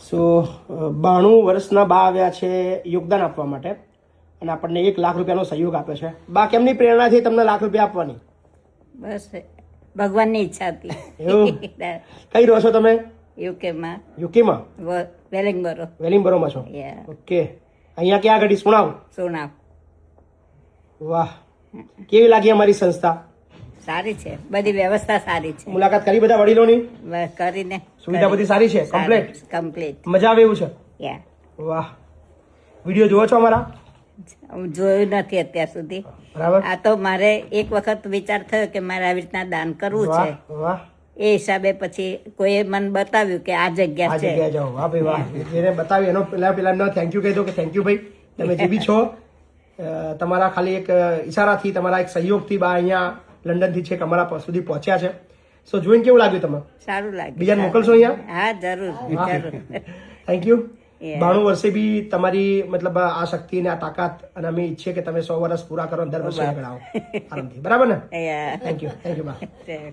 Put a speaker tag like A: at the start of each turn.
A: સો 92 વર્ષના બા આવ્યા છે યોગદાન આપવા માટે અને આપણને 1 લાખ રૂપિયાનો સહયોગ આપ્યો છે. બા કેમની પ્રેરણા છે તમને લાખ રૂપિયા આપવાની?
B: બસ ભગવાનની ઈચ્છા હતી.
A: એવું? કઈ રહો છો તમે?
B: યુકેમાં.
A: યુકેમાં?
B: વેલિંગબરો.
A: વેલિંગબરોમાં છો?
B: Yeah.
A: ઓકે. અહીંયા ક્યાં આગળ સુણાવ?
B: સોના.
A: વાહ, કેવી લાગી અમારી સંસ્થા?
B: સારી છે, બધી વ્યવસ્થા સારી છે.
A: મુલાકાત કરી બધા વડીલોની?
B: બસ કરીને
A: સુવિધા બધી સારી છે? કમ્પ્લીટ?
B: કમ્પ્લીટ.
A: મજા આવે એવું છે?
B: યા.
A: વાહ. વિડીયો જોવો છો અમારા?
B: હું જોયું નથી અત્યાર સુધી.
A: બરાબર.
B: આ તો મારે એક વખત વિચાર થયો કે મારે આવી રીતના દાન કરવું છે.
A: વાહ વાહ.
B: એ હિસાબે પછી કોઈએ મને બતાવ્યું કે આ જગ્યા
A: આ
B: છે.
A: જગ્યાએ જાઓ. વાહ ભાઈ વાહ. જેને બતાવી એનો પેલા થેન્ક યુ કહી દો કે થેન્ક યુ ભાઈ, તમે જે બી છો. તમારા ખાલી એક ઈશારાથી, તમારા એક સહયોગથી બા અહીંયા લંડનથી છેક અમારા સુધી પહોંચ્યા છે. સો જોઈને કેવું લાગ્યું તમને?
B: સારું લાગ્યું.
A: બીજાને મોકલશો અહીંયા?
B: હા, જરૂર જરૂર.
A: Thank you.
B: Yeah.
A: 92 વર્ષે બી તમારી મતલબ આ શક્તિ અને આ તાકાત, અને અમે ઈચ્છીએ કે તમે 100 વર્ષ પૂરા કરો, 10 વર્ષે આગળ આવો આરામથી. બરાબર ને?
B: Yeah.
A: થેન્ક યુ બા.
B: Yeah.